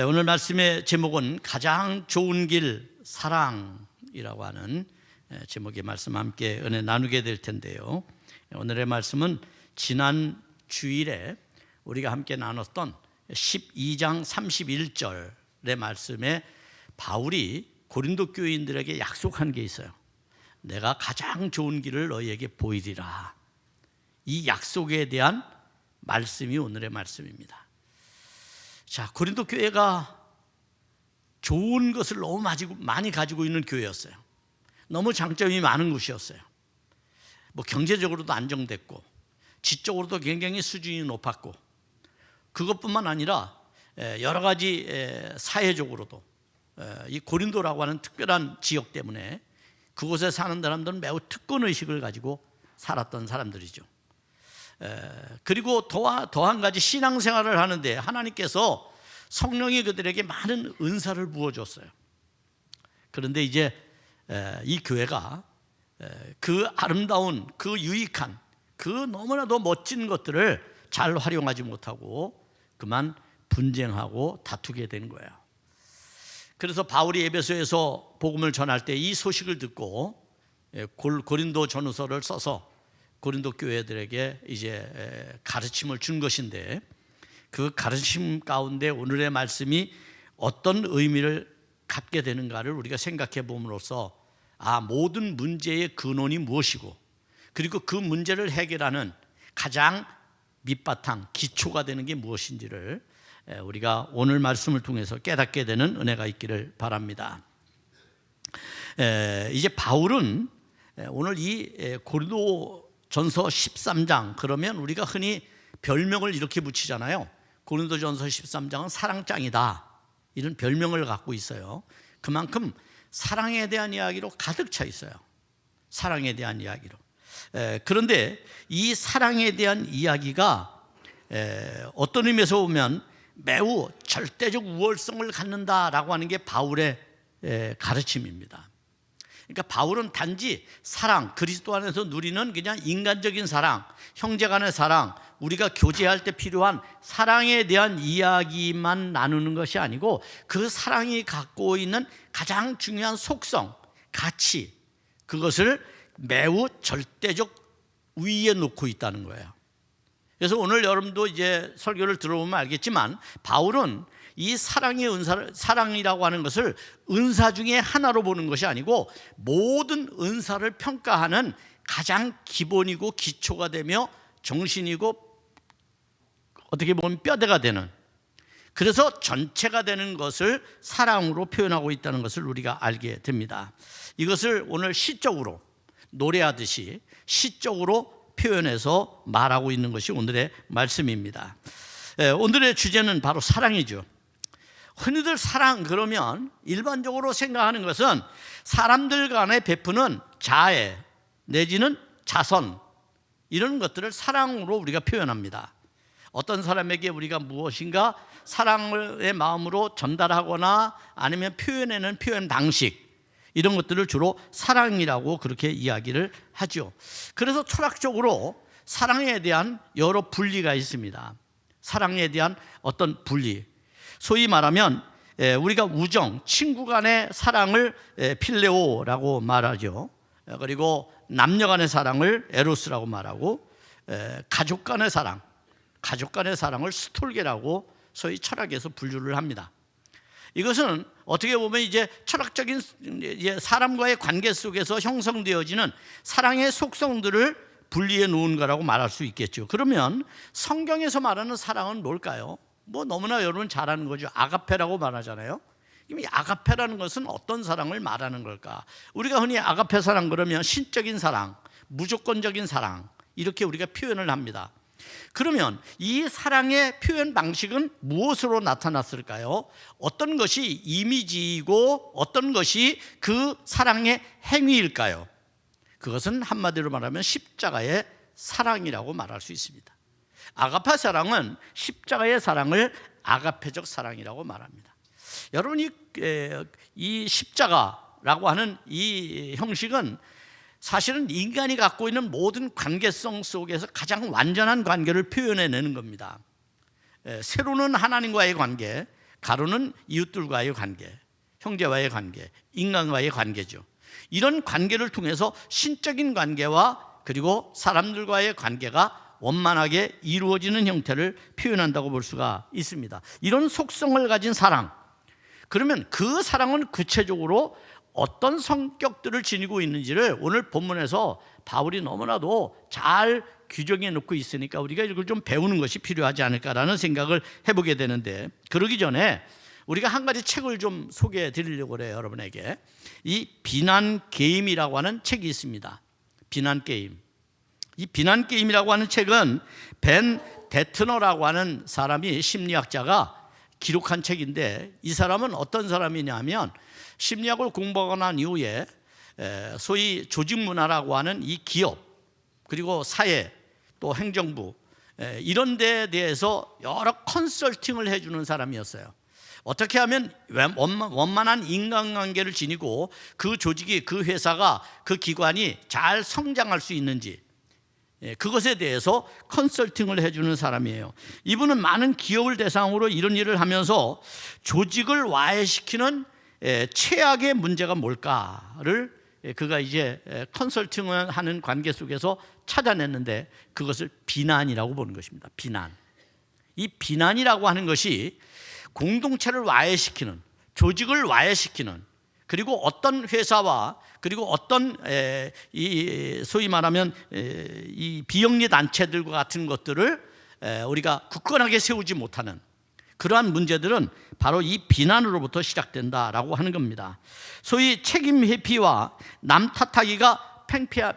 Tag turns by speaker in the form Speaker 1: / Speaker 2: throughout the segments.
Speaker 1: 오늘 말씀의 제목은 가장 좋은 길 사랑이라고 하는 제목의 말씀 함께 은혜 나누게 될 텐데요. 오늘의 말씀은 지난 주일에 우리가 함께 나눴던 12장 31절의 말씀에 바울이 고린도 교인들에게 약속한 게 있어요. 내가 가장 좋은 길을 너희에게 보이리라. 이 약속에 대한 말씀이 오늘의 말씀입니다. 자, 고린도 교회가 좋은 것을 너무 많이 가지고 있는 교회였어요. 너무 장점이 많은 곳이었어요. 경제적으로도 안정됐고 지적으로도 굉장히 수준이 높았고, 그것뿐만 아니라 여러 가지 사회적으로도 이 고린도라고 하는 특별한 지역 때문에 그곳에 사는 사람들은 매우 특권의식을 가지고 살았던 사람들이죠. 그리고 더한 가지 신앙생활을 하는데 하나님께서 성령이 그들에게 많은 은사를 부어줬어요. 그런데 이제 이 교회가 그 아름다운, 그 유익한, 그 너무나도 멋진 것들을 잘 활용하지 못하고 그만 분쟁하고 다투게 된 거예요. 그래서 바울이 에베소에서 복음을 전할 때 이 소식을 듣고 고린도 전후서를 써서 고린도 교회들에게 이제 가르침을 준 것인데, 그 가르침 가운데 오늘의 말씀이 어떤 의미를 갖게 되는가를 우리가 생각해 봄으로써 모든 문제의 근원이 무엇이고, 그리고 그 문제를 해결하는 가장 밑바탕, 기초가 되는 게 무엇인지를 우리가 오늘 말씀을 통해서 깨닫게 되는 은혜가 있기를 바랍니다. 이제 바울은 오늘 이 고린도 전서 13장, 그러면 우리가 흔히 별명을 이렇게 붙이잖아요. 고린도전서 13장은 사랑장이다, 이런 별명을 갖고 있어요. 그만큼 사랑에 대한 이야기로 가득 차 있어요. 사랑에 대한 이야기로. 그런데 이 사랑에 대한 이야기가 어떤 의미에서 보면 매우 절대적 우월성을 갖는다라고 하는 게 바울의 가르침입니다. 그러니까 바울은 단지 사랑, 그리스도 안에서 누리는 그냥 인간적인 사랑, 형제간의 사랑, 우리가 교제할 때 필요한 사랑에 대한 이야기만 나누는 것이 아니고 그 사랑이 갖고 있는 가장 중요한 속성, 가치, 그것을 매우 절대적 위에 놓고 있다는 거예요. 그래서 오늘 여러분도 이제 설교를 들어보면 알겠지만 바울은 이 사랑의 은사를, 사랑이라고 하는 것을 은사 중에 하나로 보는 것이 아니고 모든 은사를 평가하는 가장 기본이고 기초가 되며 정신이고 어떻게 보면 뼈대가 되는, 그래서 전체가 되는 것을 사랑으로 표현하고 있다는 것을 우리가 알게 됩니다. 이것을 오늘 시적으로 노래하듯이 시적으로 표현해서 말하고 있는 것이 오늘의 말씀입니다. 오늘의 주제는 바로 사랑이죠. 흔히들 사랑 그러면 일반적으로 생각하는 것은 사람들 간에 베푸는 자애 내지는 자선, 이런 것들을 사랑으로 우리가 표현합니다. 어떤 사람에게 우리가 무엇인가 사랑의 마음으로 전달하거나 아니면 표현하는 표현 방식, 이런 것들을 주로 사랑이라고 그렇게 이야기를 하죠. 그래서 철학적으로 사랑에 대한 여러 분리가 있습니다. 사랑에 대한 어떤 분리, 소위 말하면 우리가 우정, 친구 간의 사랑을 필레오라고 말하죠. 그리고 남녀 간의 사랑을 에로스라고 말하고, 가족 간의 사랑을 스톨게라고 소위 철학에서 분류를 합니다. 이것은 어떻게 보면 이제 철학적인 사람과의 관계 속에서 형성되어지는 사랑의 속성들을 분리해 놓은 거라고 말할 수 있겠죠. 그러면 성경에서 말하는 사랑은 뭘까요? 너무나 여러분 잘 아는 거죠. 아가페라고 말하잖아요. 이 아가페라는 것은 어떤 사랑을 말하는 걸까? 우리가 흔히 아가페 사랑 그러면 신적인 사랑, 무조건적인 사랑, 이렇게 우리가 표현을 합니다. 그러면 이 사랑의 표현 방식은 무엇으로 나타났을까요? 어떤 것이 이미지이고 어떤 것이 그 사랑의 행위일까요? 그것은 한마디로 말하면 십자가의 사랑이라고 말할 수 있습니다. 아가페 사랑은 십자가의 사랑을 아가페적 사랑이라고 말합니다. 여러분이 이 십자가라고 하는 이 형식은 사실은 인간이 갖고 있는 모든 관계성 속에서 가장 완전한 관계를 표현해내는 겁니다. 새로는 하나님과의 관계, 가로는 이웃들과의 관계, 형제와의 관계, 인간과의 관계죠. 이런 관계를 통해서 신적인 관계와 그리고 사람들과의 관계가 원만하게 이루어지는 형태를 표현한다고 볼 수가 있습니다. 이런 속성을 가진 사랑, 그러면 그 사랑은 구체적으로 어떤 성격들을 지니고 있는지를 오늘 본문에서 바울이 너무나도 잘 규정해 놓고 있으니까 우리가 이걸 좀 배우는 것이 필요하지 않을까라는 생각을 해보게 되는데, 그러기 전에 우리가 한 가지 책을 좀 소개해 드리려고 그래요. 여러분에게 이 비난 게임이라고 하는 책이 있습니다. 비난 게임. 이 비난 게임이라고 하는 책은 벤 데트너라고 하는 사람이, 심리학자가 기록한 책인데, 이 사람은 어떤 사람이냐면 심리학을 공부하고 난 이후에 소위 조직 문화라고 하는 이 기업 그리고 사회 또 행정부 이런 데에 대해서 여러 컨설팅을 해주는 사람이었어요. 어떻게 하면 원만한 인간관계를 지니고 그 조직이, 그 회사가, 그 기관이 잘 성장할 수 있는지, 그것에 대해서 컨설팅을 해주는 사람이에요. 이분은 많은 기업을 대상으로 이런 일을 하면서 조직을 와해시키는 최악의 문제가 뭘까를 그가 이제 컨설팅을 하는 관계 속에서 찾아냈는데, 그것을 비난이라고 보는 것입니다. 비난. 이 비난이라고 하는 것이 공동체를 와해시키는, 조직을 와해시키는, 그리고 어떤 회사와 그리고 어떤 이 소위 말하면 이 비영리 단체들과 같은 것들을 우리가 굳건하게 세우지 못하는 그러한 문제들은 바로 이 비난으로부터 시작된다라고 하는 겁니다. 소위 책임 회피와 남 탓하기가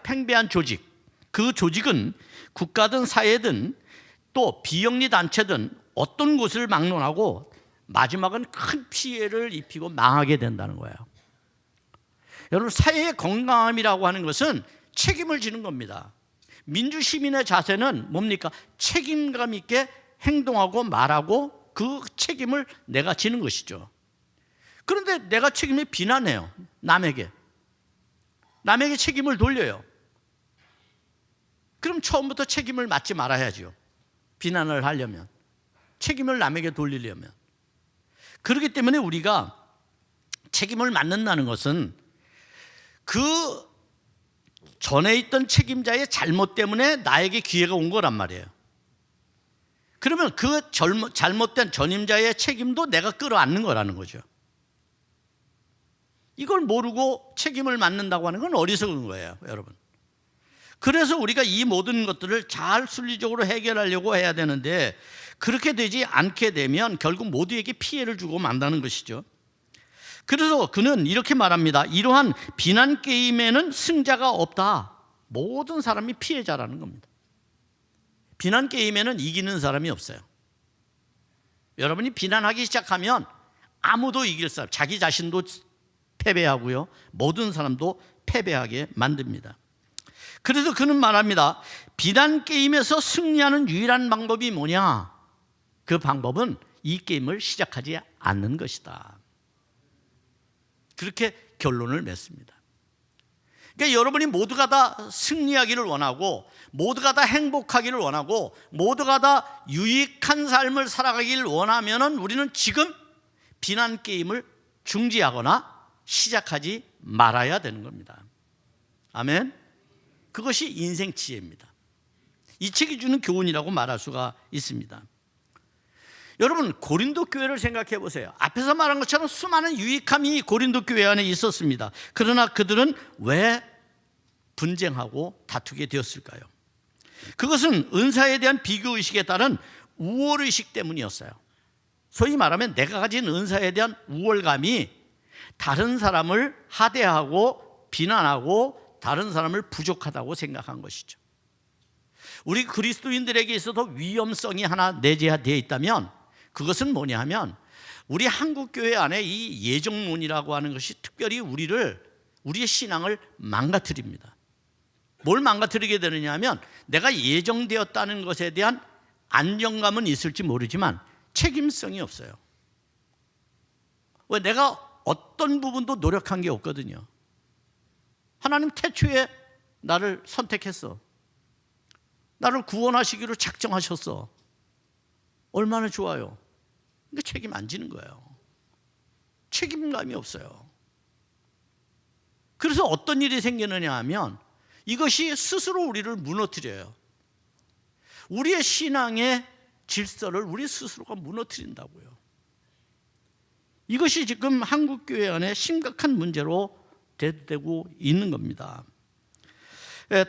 Speaker 1: 팽배한 조직, 그 조직은 국가든 사회든 또 비영리 단체든 어떤 곳을 막론하고 마지막은 큰 피해를 입히고 망하게 된다는 거예요. 여러분, 사회의 건강함이라고 하는 것은 책임을 지는 겁니다. 민주시민의 자세는 뭡니까? 책임감 있게 행동하고 말하고 그 책임을 내가 지는 것이죠. 그런데 내가 책임을 비난해요. 남에게 책임을 돌려요. 그럼 처음부터 책임을 맡지 말아야죠. 비난을 하려면, 책임을 남에게 돌리려면. 그렇기 때문에 우리가 책임을 맡는다는 것은 그 전에 있던 책임자의 잘못 때문에 나에게 기회가 온 거란 말이에요. 그러면 그 잘못된 전임자의 책임도 내가 끌어안는 거라는 거죠. 이걸 모르고 책임을 맡는다고 하는 건 어리석은 거예요, 여러분. 그래서 우리가 이 모든 것들을 잘 순리적으로 해결하려고 해야 되는데, 그렇게 되지 않게 되면 결국 모두에게 피해를 주고 만다는 것이죠. 그래서 그는 이렇게 말합니다. 이러한 비난 게임에는 승자가 없다. 모든 사람이 피해자라는 겁니다. 비난 게임에는 이기는 사람이 없어요. 여러분이 비난하기 시작하면 아무도 이길 사람, 자기 자신도 패배하고요, 모든 사람도 패배하게 만듭니다. 그래서 그는 말합니다. 비난 게임에서 승리하는 유일한 방법이 뭐냐? 그 방법은 이 게임을 시작하지 않는 것이다. 그렇게 결론을 맺습니다. 그러니까 여러분이 모두가 다 승리하기를 원하고, 모두가 다 행복하기를 원하고, 모두가 다 유익한 삶을 살아가기를 원하면은 우리는 지금 비난 게임을 중지하거나 시작하지 말아야 되는 겁니다. 아멘. 그것이 인생 지혜입니다. 이 책이 주는 교훈이라고 말할 수가 있습니다. 여러분, 고린도 교회를 생각해 보세요. 앞에서 말한 것처럼 수많은 유익함이 고린도 교회 안에 있었습니다. 그러나 그들은 왜 분쟁하고 다투게 되었을까요? 그것은 은사에 대한 비교의식에 따른 우월의식 때문이었어요. 소위 말하면 내가 가진 은사에 대한 우월감이 다른 사람을 하대하고 비난하고 다른 사람을 부족하다고 생각한 것이죠. 우리 그리스도인들에게 있어서 위험성이 하나 내재되어 있다면 그것은 뭐냐 하면, 우리 한국교회 안에 이 예정론이라고 하는 것이 특별히 우리의 신앙을 망가뜨립니다. 뭘 망가뜨리게 되느냐 하면, 내가 예정되었다는 것에 대한 안정감은 있을지 모르지만 책임성이 없어요. 왜? 내가 어떤 부분도 노력한 게 없거든요. 하나님 태초에 나를 선택했어. 나를 구원하시기로 작정하셨어. 얼마나 좋아요. 그러니까 책임 안 지는 거예요. 책임감이 없어요. 그래서 어떤 일이 생기느냐 하면 이것이 스스로 우리를 무너뜨려요. 우리의 신앙의 질서를 우리 스스로가 무너뜨린다고요. 이것이 지금 한국교회 안에 심각한 문제로 대두되고 있는 겁니다.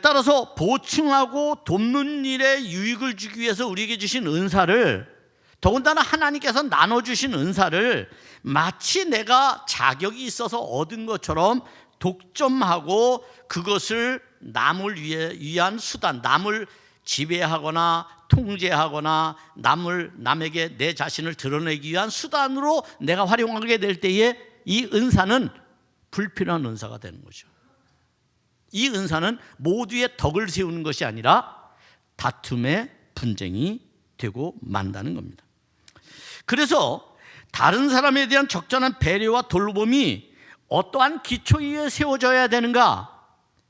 Speaker 1: 따라서 보충하고 돕는 일에 유익을 주기 위해서 우리에게 주신 은사를, 더군다나 하나님께서 나눠주신 은사를 마치 내가 자격이 있어서 얻은 것처럼 독점하고 그것을 남을 위한 수단, 남을 지배하거나 통제하거나 남에게 내 자신을 드러내기 위한 수단으로 내가 활용하게 될 때에 이 은사는 불필요한 은사가 되는 거죠. 이 은사는 모두의 덕을 세우는 것이 아니라 다툼의 분쟁이 되고 만다는 겁니다. 그래서 다른 사람에 대한 적절한 배려와 돌봄이 어떠한 기초 위에 세워져야 되는가?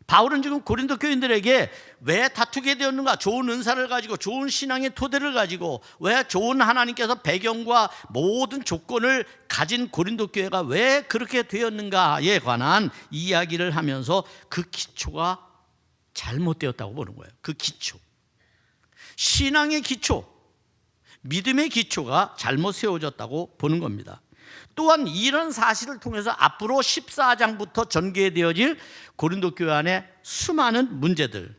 Speaker 1: 바울은 지금 고린도 교인들에게 왜 다투게 되었는가? 좋은 은사를 가지고, 좋은 신앙의 토대를 가지고, 왜 좋은 하나님께서 배경과 모든 조건을 가진 고린도 교회가 왜 그렇게 되었는가에 관한 이야기를 하면서 그 기초가 잘못되었다고 보는 거예요. 그 기초, 신앙의 기초, 믿음의 기초가 잘못 세워졌다고 보는 겁니다. 또한 이런 사실을 통해서 앞으로 14장부터 전개되어질 고린도 교회 안에 수많은 문제들,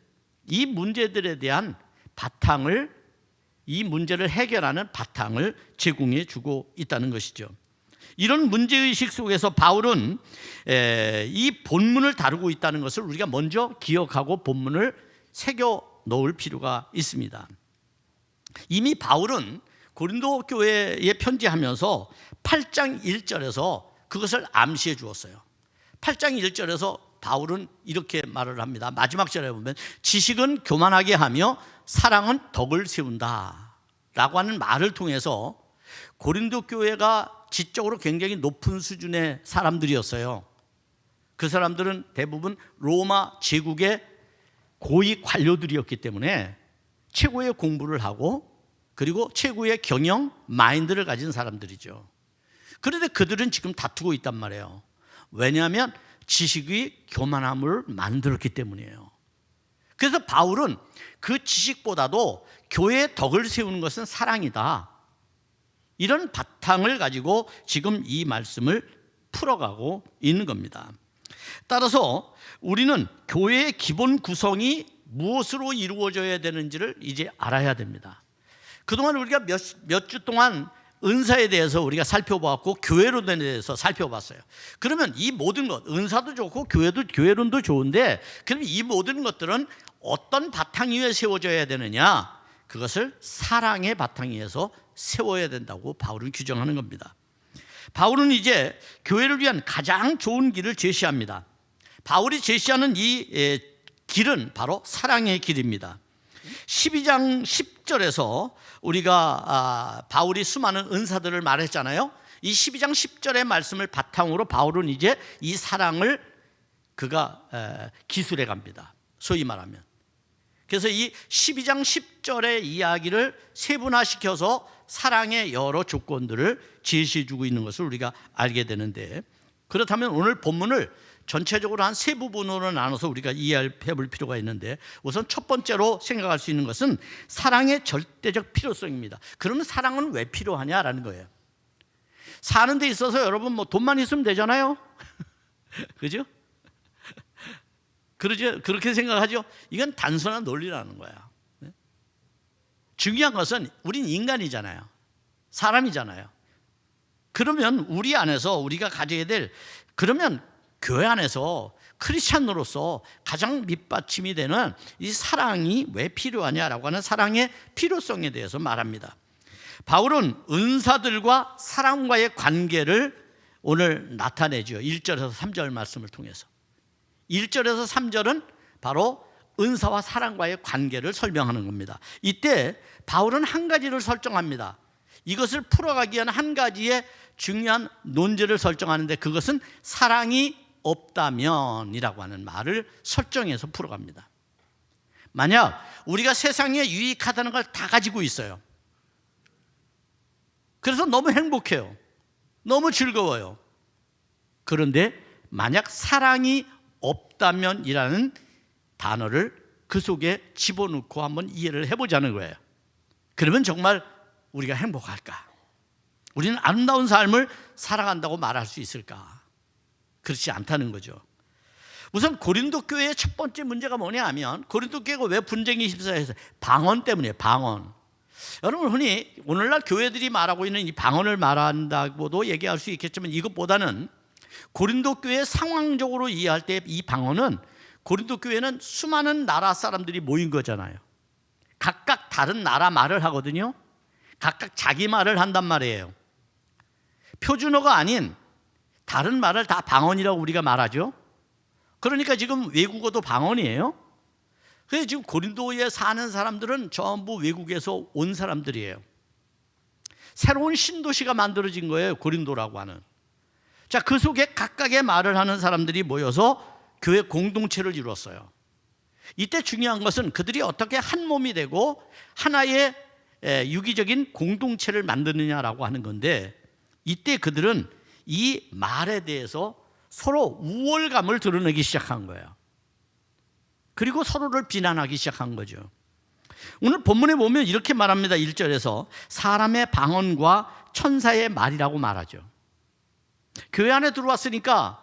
Speaker 1: 이 문제들에 대한 바탕을, 이 문제를 해결하는 바탕을 제공해 주고 있다는 것이죠. 이런 문제의식 속에서 바울은 이 본문을 다루고 있다는 것을 우리가 먼저 기억하고 본문을 새겨 놓을 필요가 있습니다. 이미 바울은 고린도 교회에 편지하면서 8장 1절에서 그것을 암시해 주었어요. 8장 1절에서 바울은 이렇게 말을 합니다. 마지막 절에 보면 지식은 교만하게 하며 사랑은 덕을 세운다 라고 하는 말을 통해서 고린도 교회가 지적으로 굉장히 높은 수준의 사람들이었어요. 그 사람들은 대부분 로마 제국의 고위 관료들이었기 때문에 최고의 공부를 하고 그리고 최고의 경영 마인드를 가진 사람들이죠. 그런데 그들은 지금 다투고 있단 말이에요. 왜냐하면 지식이 교만함을 만들었기 때문이에요. 그래서 바울은 그 지식보다도 교회의 덕을 세우는 것은 사랑이다, 이런 바탕을 가지고 지금 이 말씀을 풀어가고 있는 겁니다. 따라서 우리는 교회의 기본 구성이 무엇으로 이루어져야 되는지를 이제 알아야 됩니다. 그동안 우리가 몇 주 동안 은사에 대해서 우리가 살펴보았고 교회론에 대해서 살펴봤어요. 그러면 이 모든 것, 은사도 좋고 교회론도 좋은데, 그럼 이 모든 것들은 어떤 바탕 위에 세워져야 되느냐? 그것을 사랑의 바탕 위에서 세워야 된다고 바울은 규정하는 겁니다. 바울은 이제 교회를 위한 가장 좋은 길을 제시합니다. 바울이 제시하는 이 길은 바로 사랑의 길입니다. 12장 10절에서 우리가 바울이 수많은 은사들을 말했잖아요. 이 12장 10절의 말씀을 바탕으로 바울은 이제 이 사랑을 그가 기술해 갑니다. 소위 말하면. 그래서 이 12장 10절의 이야기를 세분화시켜서 사랑의 여러 조건들을 제시해 주고 있는 것을 우리가 알게 되는데, 그렇다면 오늘 본문을 전체적으로 한 세 부분으로 나눠서 우리가 이해해 볼 필요가 있는데, 우선 첫 번째로 생각할 수 있는 것은 사랑의 절대적 필요성입니다. 그러면 사랑은 왜 필요하냐라는 거예요. 사는 데 있어서 여러분 뭐 돈만 있으면 되잖아요. 그죠? 그러죠? 그렇게 생각하죠? 이건 단순한 논리라는 거야. 중요한 것은 우린 인간이잖아요. 사람이잖아요. 그러면 우리 안에서 우리가 가져야 될, 그러면 교회 안에서 크리스찬으로서 가장 밑받침이 되는 이 사랑이 왜 필요하냐라고 하는 사랑의 필요성에 대해서 말합니다. 바울은 은사들과 사랑과의 관계를 오늘 나타내죠. 1절에서 3절 말씀을 통해서. 1절에서 3절은 바로 은사와 사랑과의 관계를 설명하는 겁니다. 이때 바울은 한 가지를 설정합니다. 이것을 풀어가기 위한 한 가지의 중요한 논제를 설정하는데, 그것은 사랑이 없다면이라고 하는 말을 설정해서 풀어갑니다. 만약 우리가 세상에 유익하다는 걸 다 가지고 있어요. 그래서 너무 행복해요. 너무 즐거워요. 그런데 만약 사랑이 없다면이라는 단어를 그 속에 집어넣고 한번 이해를 해보자는 거예요. 그러면 정말 우리가 행복할까? 우리는 아름다운 삶을 살아간다고 말할 수 있을까? 그렇지 않다는 거죠. 우선 고린도 교회의 첫 번째 문제가 뭐냐 하면, 고린도 교회가 왜 분쟁이 휩싸여서 방언 때문이에요. 방언. 여러분, 흔히 오늘날 교회들이 말하고 있는 이 방언을 말한다고도 얘기할 수 있겠지만, 이것보다는 고린도 교회 상황적으로 이해할 때 이 방언은, 고린도 교회는 수많은 나라 사람들이 모인 거잖아요. 각각 다른 나라 말을 하거든요. 각각 자기 말을 한단 말이에요. 표준어가 아닌 다른 말을 다 방언이라고 우리가 말하죠. 그러니까 지금 외국어도 방언이에요. 그래서 지금 고린도에 사는 사람들은 전부 외국에서 온 사람들이에요. 새로운 신도시가 만들어진 거예요. 고린도라고 하는. 자, 그 속에 각각의 말을 하는 사람들이 모여서 교회 공동체를 이뤘어요. 이때 중요한 것은 그들이 어떻게 한 몸이 되고 하나의 유기적인 공동체를 만드느냐라고 하는 건데, 이때 그들은 이 말에 대해서 서로 우월감을 드러내기 시작한 거예요. 그리고 서로를 비난하기 시작한 거죠. 오늘 본문에 보면 이렇게 말합니다. 1절에서 사람의 방언과 천사의 말이라고 말하죠. 교회 안에 들어왔으니까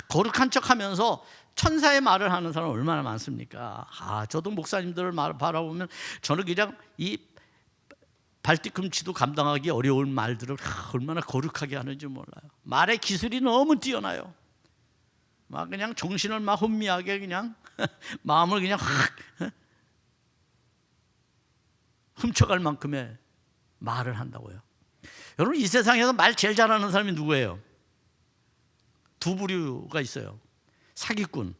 Speaker 1: 거룩한 척하면서 천사의 말을 하는 사람 얼마나 많습니까? 저도 목사님들을 바라보면 저는 그냥 이 발뒤꿈치도 감당하기 어려운 말들을 얼마나 거룩하게 하는지 몰라요. 말의 기술이 너무 뛰어나요. 막 그냥 정신을 막 혼미하게 그냥 마음을 그냥 확 훔쳐갈 만큼의 말을 한다고요. 여러분, 이 세상에서 말 제일 잘하는 사람이 누구예요? 두 부류가 있어요. 사기꾼,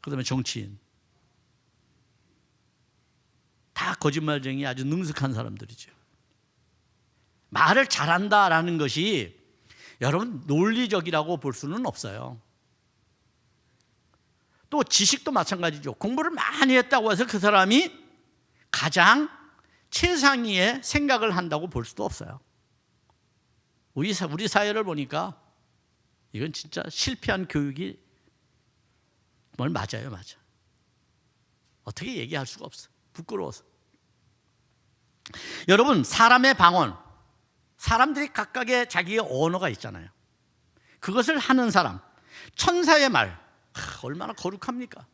Speaker 1: 그다음에 정치인. 다 거짓말쟁이, 아주 능숙한 사람들이죠. 말을 잘한다라는 것이 여러분 논리적이라고 볼 수는 없어요. 또 지식도 마찬가지죠. 공부를 많이 했다고 해서 그 사람이 가장 최상위의 생각을 한다고 볼 수도 없어요. 우리 사회를 보니까 이건 진짜 실패한 교육이 뭘 맞아요. 어떻게 얘기할 수가 없어. 부끄러워서. 여러분, 사람의 방언, 사람들이 각각의 자기의 언어가 있잖아요. 그것을 하는 사람, 천사의 말, 얼마나 거룩합니까?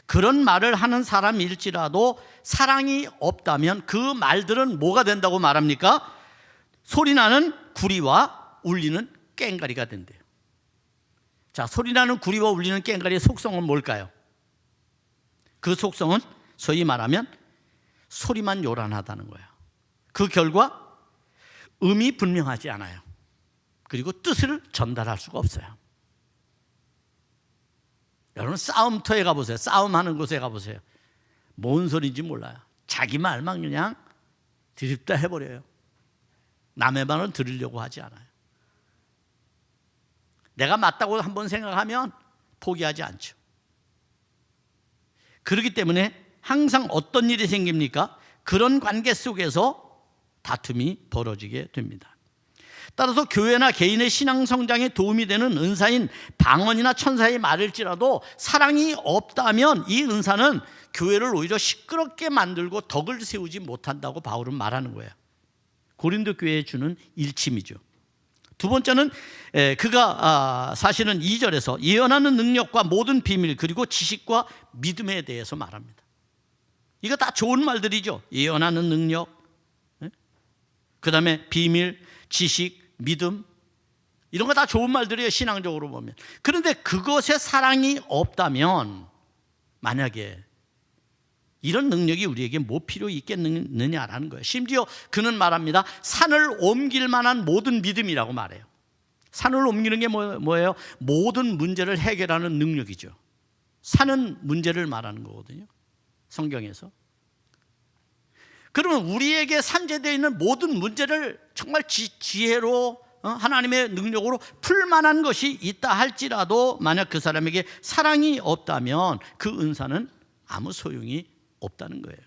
Speaker 1: 그런 말을 하는 사람일지라도 사랑이 없다면 그 말들은 뭐가 된다고 말합니까? 소리나는 구리와 울리는 꽹과리가 된대요. 자, 소리나는 구리와 울리는 꽹과리의 속성은 뭘까요? 그 속성은 소위 말하면 소리만 요란하다는 거예요. 그 결과 음이 분명하지 않아요. 그리고 뜻을 전달할 수가 없어요. 여러분, 싸움터에 가보세요. 싸움하는 곳에 가보세요. 뭔 소리인지 몰라요. 자기 말만 그냥 드립다 해버려요. 남의 말은 들으려고 하지 않아요. 내가 맞다고 한번 생각하면 포기하지 않죠. 그렇기 때문에 항상 어떤 일이 생깁니까? 그런 관계 속에서 다툼이 벌어지게 됩니다. 따라서 교회나 개인의 신앙 성장에 도움이 되는 은사인 방언이나 천사의 말일지라도 사랑이 없다면 이 은사는 교회를 오히려 시끄럽게 만들고 덕을 세우지 못한다고 바울은 말하는 거예요. 고린도 교회에 주는 일침이죠. 두 번째는 그가 사실은 2절에서 예언하는 능력과 모든 비밀 그리고 지식과 믿음에 대해서 말합니다. 이거 다 좋은 말들이죠. 예언하는 능력, 그 다음에 비밀, 지식, 믿음, 이런 거 다 좋은 말들이에요. 신앙적으로 보면. 그런데 그것에 사랑이 없다면, 만약에 이런 능력이 우리에게 뭐 필요 있겠느냐라는 거예요. 심지어 그는 말합니다. 산을 옮길 만한 모든 믿음이라고 말해요. 산을 옮기는 게 뭐예요? 모든 문제를 해결하는 능력이죠. 사는 문제를 말하는 거거든요, 성경에서. 그러면 우리에게 산재되어 있는 모든 문제를 정말 지혜로 하나님의 능력으로 풀만한 것이 있다 할지라도 만약 그 사람에게 사랑이 없다면 그 은사는 아무 소용이 없다는 거예요.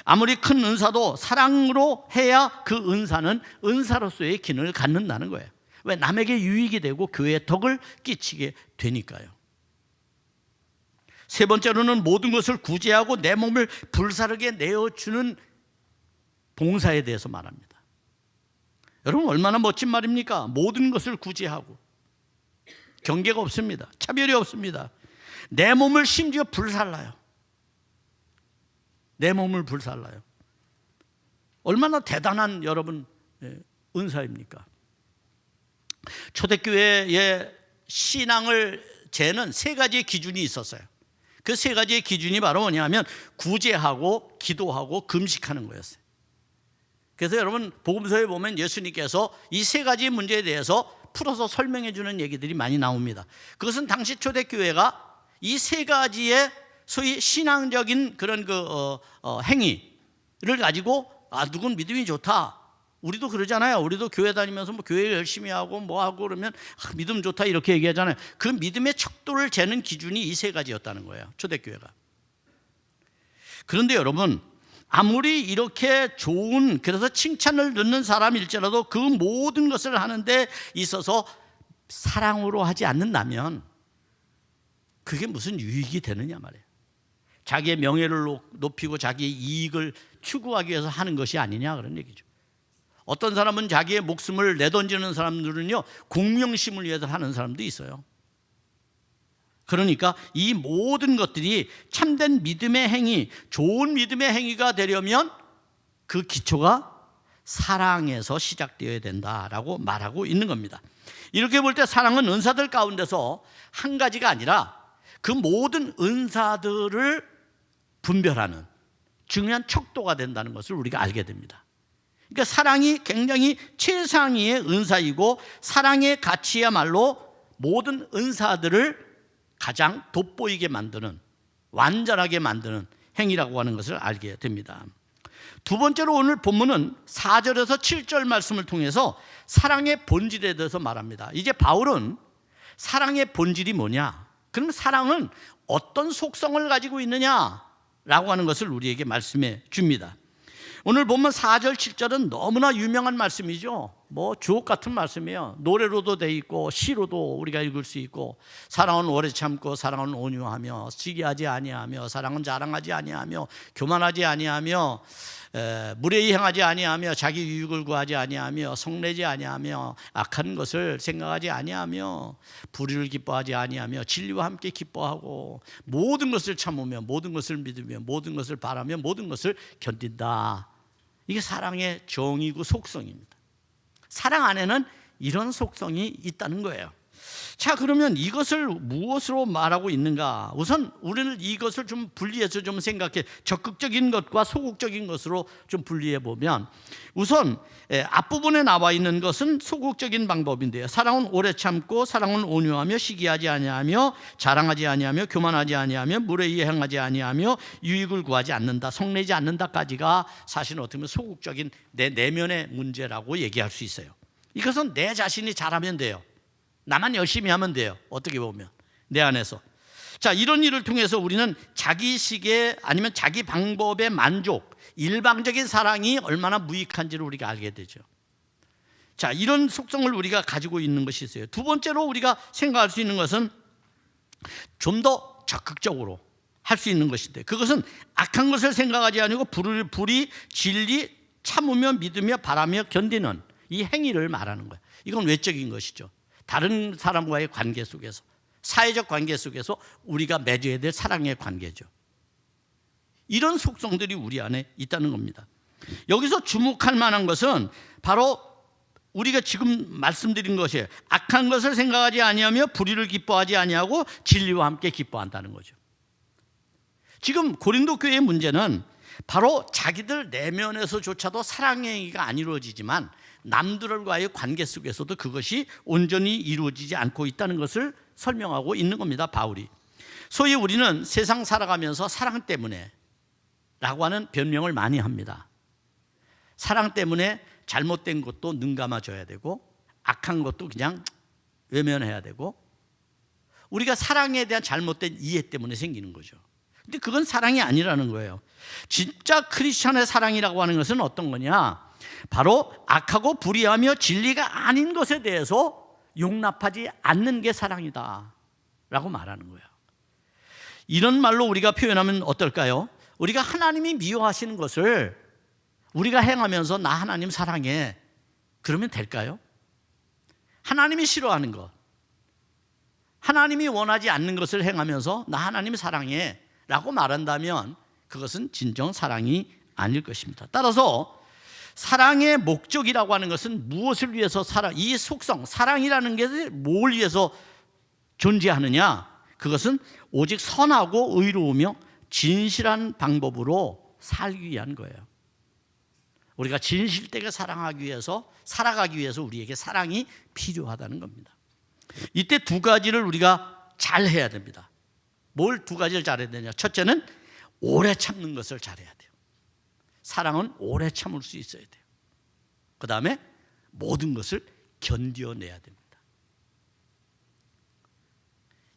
Speaker 1: 아무리 큰 은사도 사랑으로 해야 그 은사는 은사로서의 기능을 갖는다는 거예요. 왜? 남에게 유익이 되고 교회에 덕을 끼치게 되니까요. 세 번째로는 모든 것을 구제하고 내 몸을 불사르게 내어주는 봉사에 대해서 말합니다. 여러분, 얼마나 멋진 말입니까? 모든 것을 구제하고, 경계가 없습니다. 차별이 없습니다. 내 몸을 심지어 불살라요. 내 몸을 불살라요. 얼마나 대단한 여러분 은사입니까? 초대교회의 신앙을 재는 세 가지의 기준이 있었어요. 그 세 가지의 기준이 바로 뭐냐면 구제하고 기도하고 금식하는 거였어요. 그래서 여러분, 복음서에 보면 예수님께서 이 세 가지 문제에 대해서 풀어서 설명해 주는 얘기들이 많이 나옵니다. 그것은 당시 초대교회가 이 세 가지의 소위 신앙적인 그런 행위를 가지고, 누군 믿음이 좋다, 우리도 그러잖아요. 우리도 교회 다니면서 뭐 교회 열심히 하고 뭐 하고 그러면 믿음 좋다 이렇게 얘기하잖아요. 그 믿음의 척도를 재는 기준이 이 세 가지였다는 거예요, 초대교회가. 그런데 여러분, 아무리 이렇게 좋은, 그래서 칭찬을 듣는 사람일지라도 그 모든 것을 하는데 있어서 사랑으로 하지 않는다면 그게 무슨 유익이 되느냐 말이에요. 자기의 명예를 높이고 자기의 이익을 추구하기 위해서 하는 것이 아니냐, 그런 얘기죠. 어떤 사람은 자기의 목숨을 내던지는 사람들은요, 공명심을 위해서 하는 사람도 있어요. 그러니까 이 모든 것들이 참된 믿음의 행위, 좋은 믿음의 행위가 되려면 그 기초가 사랑에서 시작되어야 된다라고 말하고 있는 겁니다. 이렇게 볼 때 사랑은 은사들 가운데서 한 가지가 아니라 그 모든 은사들을 분별하는 중요한 척도가 된다는 것을 우리가 알게 됩니다. 그러니까 사랑이 굉장히 최상위의 은사이고, 사랑의 가치야말로 모든 은사들을 가장 돋보이게 만드는, 완전하게 만드는 행위라고 하는 것을 알게 됩니다. 두 번째로 오늘 본문은 4절에서 7절 말씀을 통해서 사랑의 본질에 대해서 말합니다. 이제 바울은 사랑의 본질이 뭐냐, 그럼 사랑은 어떤 속성을 가지고 있느냐라고 하는 것을 우리에게 말씀해 줍니다. 오늘 보면 4절 7절은 너무나 유명한 말씀이죠. 뭐 주옥 같은 말씀이에요. 노래로도 돼 있고 시로도 우리가 읽을 수 있고, 사랑은 오래 참고 사랑은 온유하며 시기하지 아니하며 사랑은 자랑하지 아니하며 교만하지 아니하며 무례히 행하지 아니하며 자기 유익을 구하지 아니하며 성내지 아니하며 악한 것을 생각하지 아니하며 불의를 기뻐하지 아니하며 진리와 함께 기뻐하고 모든 것을 참으며 모든 것을 믿으며 모든 것을 바라며 모든 것을 견딘다. 이게 사랑의 정의고 속성입니다. 사랑 안에는 이런 속성이 있다는 거예요. 자, 그러면 이것을 무엇으로 말하고 있는가? 우선 우리는 이것을 좀 분리해서 좀 생각해, 적극적인 것과 소극적인 것으로 좀 분리해 보면, 우선 앞부분에 나와 있는 것은 소극적인 방법인데요. 사랑은 오래 참고 사랑은 온유하며 시기하지 아니하며 자랑하지 아니하며 교만하지 아니하며 무례히 행하지 아니하며 유익을 구하지 않는다, 성내지 않는다까지가 사실은 어떻게 보면 소극적인 내 내면의 문제라고 얘기할 수 있어요. 이것은 내 자신이 잘하면 돼요. 나만 열심히 하면 돼요. 어떻게 보면 내 안에서. 자, 이런 일을 통해서 우리는 자기식의 아니면 자기 방법의 만족, 일방적인 사랑이 얼마나 무익한지를 우리가 알게 되죠. 자, 이런 속성을 우리가 가지고 있는 것이 있어요. 두 번째로 우리가 생각할 수 있는 것은 좀 더 적극적으로 할 수 있는 것인데, 그것은 악한 것을 생각하지 아니고 불의, 진리, 참으며 믿으며 바라며 견디는 이 행위를 말하는 거예요. 이건 외적인 것이죠. 다른 사람과의 관계 속에서, 사회적 관계 속에서 우리가 맺어야 될 사랑의 관계죠. 이런 속성들이 우리 안에 있다는 겁니다. 여기서 주목할 만한 것은 바로 우리가 지금 말씀드린 것이에요. 악한 것을 생각하지 아니하며 불의를 기뻐하지 아니하고 진리와 함께 기뻐한다는 거죠. 지금 고린도 교회의 문제는 바로 자기들 내면에서조차도 사랑의 행위가 안 이루어지지만 남들과의 관계 속에서도 그것이 온전히 이루어지지 않고 있다는 것을 설명하고 있는 겁니다, 바울이. 소위 우리는 세상 살아가면서 사랑 때문에 라고 하는 변명을 많이 합니다. 사랑 때문에 잘못된 것도 눈 감아줘야 되고 악한 것도 그냥 외면해야 되고, 우리가 사랑에 대한 잘못된 이해 때문에 생기는 거죠. 근데 그건 사랑이 아니라는 거예요. 진짜 크리스천의 사랑이라고 하는 것은 어떤 거냐? 바로 악하고 불의하며 진리가 아닌 것에 대해서 용납하지 않는 게 사랑이다 라고 말하는 거예요. 이런 말로 우리가 표현하면 어떨까요? 우리가 하나님이 미워하시는 것을 우리가 행하면서 나 하나님 사랑해, 그러면 될까요? 하나님이 싫어하는 것, 하나님이 원하지 않는 것을 행하면서 나 하나님 사랑해 라고 말한다면 그것은 진정 사랑이 아닐 것입니다. 따라서 사랑의 목적이라고 하는 것은 무엇을 위해서 이 속성, 사랑이라는 게 뭘 위해서 존재하느냐? 그것은 오직 선하고 의로우며 진실한 방법으로 살기 위한 거예요. 우리가 진실되게 사랑하기 위해서, 살아가기 위해서 우리에게 사랑이 필요하다는 겁니다. 이때 두 가지를 우리가 잘 해야 됩니다. 뭘 두 가지를 잘해야 되냐? 첫째는 오래 참는 것을 잘해야 돼요. 사랑은 오래 참을 수 있어야 돼요. 그 다음에 모든 것을 견뎌내야 됩니다.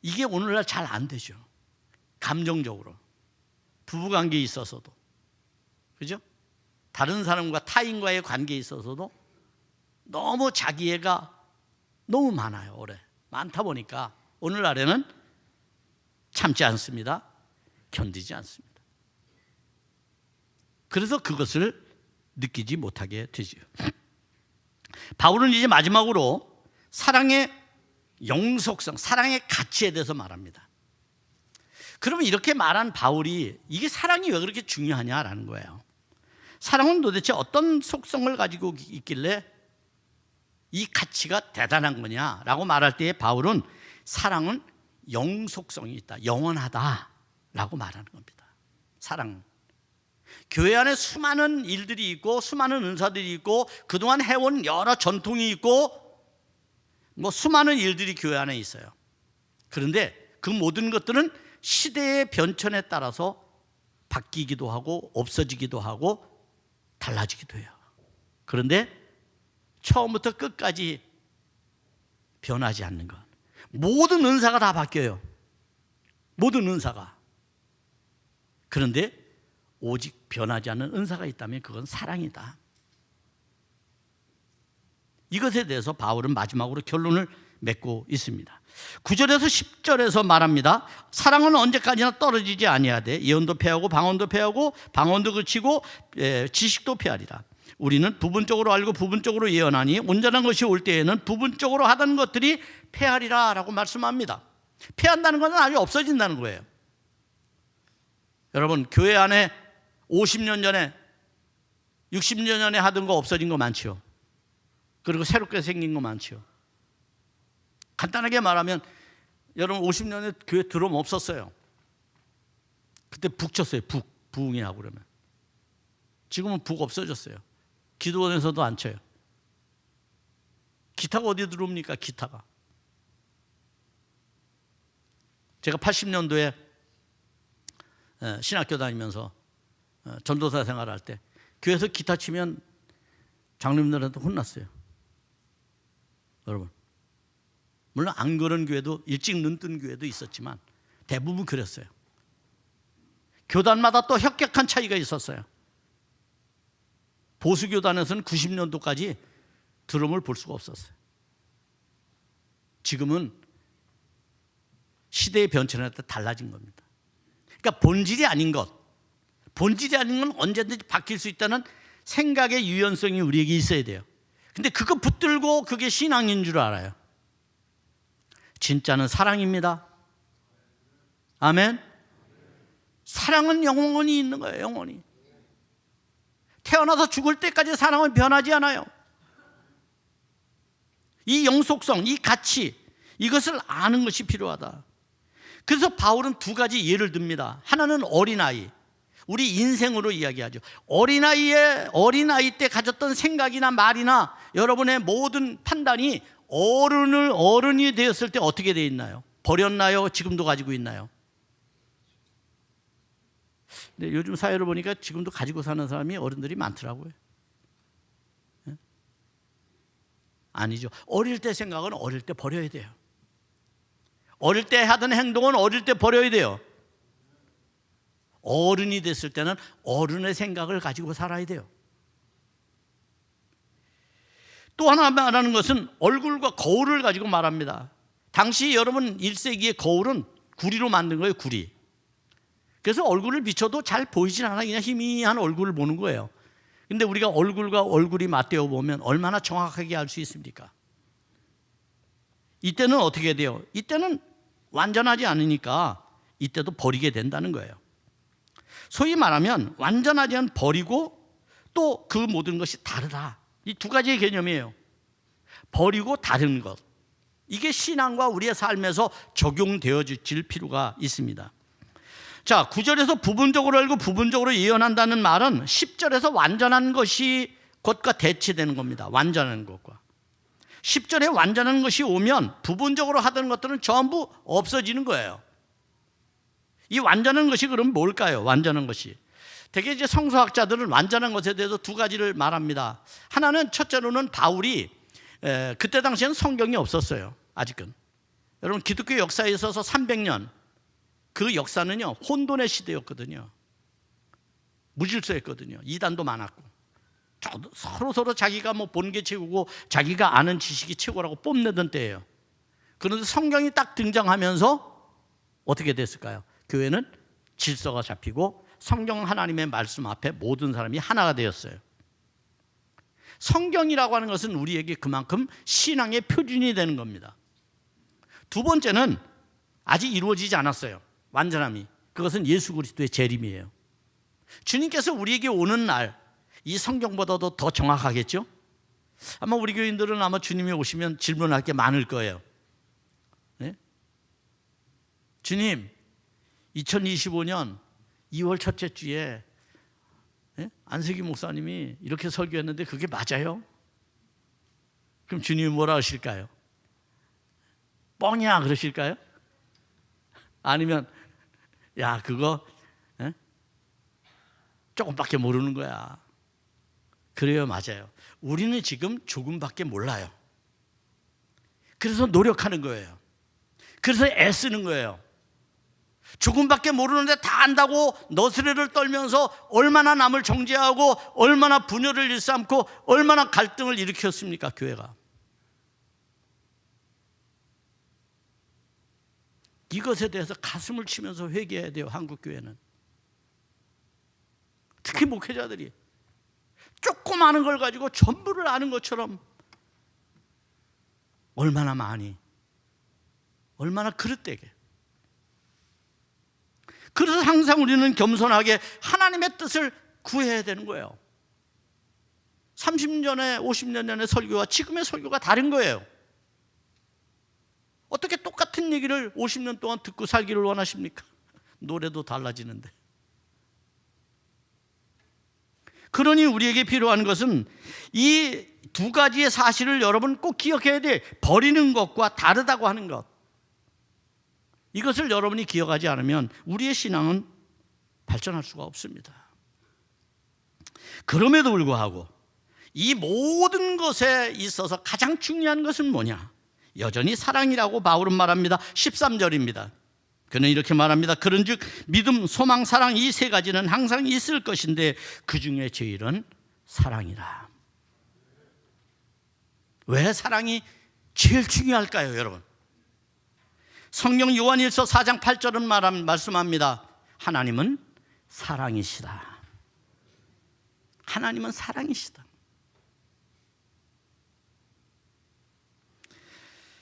Speaker 1: 이게 오늘날 잘 안 되죠. 감정적으로, 부부관계에 있어서도, 그죠? 다른 사람과 타인과의 관계에 있어서도 너무 자기애가 너무 많아요. 오래 많다 보니까 오늘날에는 참지 않습니다. 견디지 않습니다. 그래서 그것을 느끼지 못하게 되죠. 바울은 이제 마지막으로 사랑의 영속성, 사랑의 가치에 대해서 말합니다. 그러면 이렇게 말한 바울이 이게 사랑이 왜 그렇게 중요하냐라는 거예요. 사랑은 도대체 어떤 속성을 가지고 있길래 이 가치가 대단한 거냐라고 말할 때에 바울은 사랑은 영속성이 있다, 영원하다라고 말하는 겁니다. 사랑. 교회 안에 수많은 일들이 있고 수많은 은사들이 있고 그동안 해온 여러 전통이 있고 수많은 일들이 교회 안에 있어요. 그런데 그 모든 것들은 시대의 변천에 따라서 바뀌기도 하고 없어지기도 하고 달라지기도 해요. 그런데 처음부터 끝까지 변하지 않는 것, 모든 은사가 다 바뀌어요. 모든 은사가. 그런데 오직 변하지 않는 은사가 있다면 그건 사랑이다. 이것에 대해서 바울은 마지막으로 결론을 맺고 있습니다. 9절에서 10절에서 말합니다. 사랑은 언제까지나 떨어지지 아니하되 예언도 패하고 방언도 패하고 방언도 그치고 지식도 패하리라. 우리는 부분적으로 알고 부분적으로 예언하니 온전한 것이 올 때에는 부분적으로 하던 것들이 패하리라 라고 말씀합니다. 패한다는 것은 아주 없어진다는 거예요. 여러분, 교회 안에 50년 전에 60년 전에 하던 거 없어진 거 많죠. 그리고 새롭게 생긴 거 많죠. 간단하게 말하면 여러분 50년에 교회 드럼 없었어요. 그때 북 쳤어요. 부흥회 하고 그러면. 지금은 북 없어졌어요. 기도원에서도 안 쳐요. 기타가 어디 들어옵니까? 기타가. 제가 80년도에 신학교 다니면서 전도사 생활할 때 교회에서 기타 치면 장로님들한테 혼났어요. 여러분, 물론 안 그런 교회도, 일찍 눈 뜬 교회도 있었지만 대부분 그랬어요. 교단마다 또 혁격한 차이가 있었어요. 보수교단에서는 90년도까지 드럼을 볼 수가 없었어요. 지금은 시대의 변천에 따라 달라진 겁니다. 그러니까 본질이 아닌 것, 본질이 아닌 건 언제든지 바뀔 수 있다는 생각의 유연성이 우리에게 있어야 돼요. 근데 그거 붙들고 그게 신앙인 줄 알아요. 진짜는 사랑입니다. 아멘. 사랑은 영원히 있는 거예요. 영원히. 태어나서 죽을 때까지 사랑은 변하지 않아요. 이 영속성, 이 가치, 이것을 아는 것이 필요하다. 그래서 바울은 두 가지 예를 듭니다. 하나는 어린아이, 우리 인생으로 이야기하죠. 어린아이 때 가졌던 생각이나 말이나 여러분의 모든 판단이 어른이 되었을 때 어떻게 되어 있나요? 버렸나요? 지금도 가지고 있나요? 근데 요즘 사회를 보니까 지금도 가지고 사는 사람이 어른들이 많더라고요. 네? 아니죠. 어릴 때 생각은 어릴 때 버려야 돼요. 어릴 때 하던 행동은 어릴 때 버려야 돼요. 어른이 됐을 때는 어른의 생각을 가지고 살아야 돼요. 또 하나 말하는 것은 얼굴과 거울을 가지고 말합니다. 당시 여러분 1세기의 거울은 구리로 만든 거예요. 구리. 그래서 얼굴을 비춰도 잘 보이진 않아요. 그냥 희미한 얼굴을 보는 거예요. 근데 우리가 얼굴과 얼굴이 맞대어 보면 얼마나 정확하게 알 수 있습니까? 이때는 어떻게 돼요? 이때는 완전하지 않으니까 이때도 버리게 된다는 거예요. 소위 말하면 완전하지 않은 버리고 또 그 모든 것이 다르다. 이 두 가지의 개념이에요. 버리고 다른 것. 이게 신앙과 우리의 삶에서 적용되어질 필요가 있습니다. 자, 9절에서 부분적으로 알고 부분적으로 예언한다는 말은 10절에서 완전한 것이 것과 대치되는 겁니다. 완전한 것과. 10절에 완전한 것이 오면 부분적으로 하던 것들은 전부 없어지는 거예요. 이 완전한 것이 그럼 뭘까요? 완전한 것이. 대개 이제 성서학자들은 완전한 것에 대해서 두 가지를 말합니다. 하나는 첫째로는 바울이 그때 당시에는 성경이 없었어요. 아직은. 여러분 기독교 역사에 있어서 300년 그 역사는요 혼돈의 시대였거든요. 무질서했거든요. 이단도 많았고 서로 자기가 뭐 본 게 최고고 자기가 아는 지식이 최고라고 뽐내던 때예요. 그런데 성경이 딱 등장하면서 어떻게 됐을까요? 교회는 질서가 잡히고 성경 하나님의 말씀 앞에 모든 사람이 하나가 되었어요. 성경이라고 하는 것은 우리에게 그만큼 신앙의 표준이 되는 겁니다. 두 번째는 아직 이루어지지 않았어요. 완전함이. 그것은 예수 그리스도의 재림이에요. 주님께서 우리에게 오는 날 이 성경보다도 더 정확하겠죠? 아마 우리 교인들은 아마 주님이 오시면 질문할 게 많을 거예요. 네? 주님, 2025년 2월 첫째 주에 안석기 목사님이 이렇게 설교했는데 그게 맞아요? 그럼 주님이 뭐라 하실까요? 뻥이야 그러실까요? 아니면 야 그거 조금밖에 모르는 거야. 그래요, 맞아요. 우리는 지금 조금밖에 몰라요. 그래서 노력하는 거예요. 그래서 애쓰는 거예요. 조금밖에 모르는데 다 안다고 너스레를 떨면서 얼마나 남을 정죄하고 얼마나 분열을 일삼고 얼마나 갈등을 일으켰습니까, 교회가. 이것에 대해서 가슴을 치면서 회개해야 돼요, 한국교회는. 특히 목회자들이 조금 아는 걸 가지고 전부를 아는 것처럼 얼마나 많이, 얼마나 그릇되게. 그래서 항상 우리는 겸손하게 하나님의 뜻을 구해야 되는 거예요. 30년 전에 50년 전의 설교와 지금의 설교가 다른 거예요. 어떻게 똑같은 얘기를 50년 동안 듣고 살기를 원하십니까? 노래도 달라지는데. 그러니 우리에게 필요한 것은 이 두 가지의 사실을 여러분 꼭 기억해야 돼. 버리는 것과 다르다고 하는 것. 이것을 여러분이 기억하지 않으면 우리의 신앙은 발전할 수가 없습니다. 그럼에도 불구하고 이 모든 것에 있어서 가장 중요한 것은 뭐냐? 여전히 사랑이라고 바울은 말합니다. 13절입니다. 그는 이렇게 말합니다. 그런즉 믿음, 소망, 사랑 이 세 가지는 항상 있을 것인데 그 중에 제일은 사랑이라. 왜 사랑이 제일 중요할까요, 여러분? 성경 요한일서 4장 8절은 말씀합니다. 하나님은 사랑이시다. 하나님은 사랑이시다.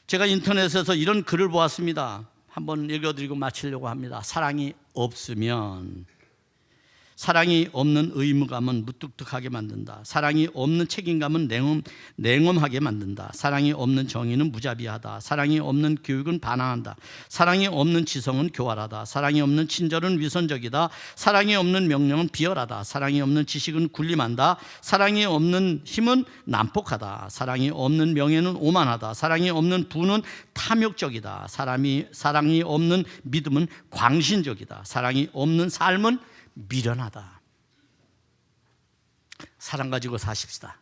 Speaker 1: 제가 인터넷에서 이런 글을 보았습니다. 한번 읽어드리고 마치려고 합니다. 사랑이 없으면, 사랑이 없는 의무감은 무뚝뚝하게 만든다. 사랑이 없는 책임감은 냉엄하게 만든다. 사랑이 없는 정의는 무자비하다. 사랑이 없는 교육은 반항한다. 사랑이 없는 지성은 교활하다. 사랑이 없는 친절은 위선적이다. 사랑이 없는 명령은 비열하다. 사랑이 없는 지식은 군림한다. 사랑이 없는 힘은 난폭하다. 사랑이 없는 명예는 오만하다. 사랑이 없는 부는 탐욕적이다. 사랑이 없는 믿음은 광신적이다. 사랑이 없는 삶은 미련하다. 사랑 가지고 사십시다.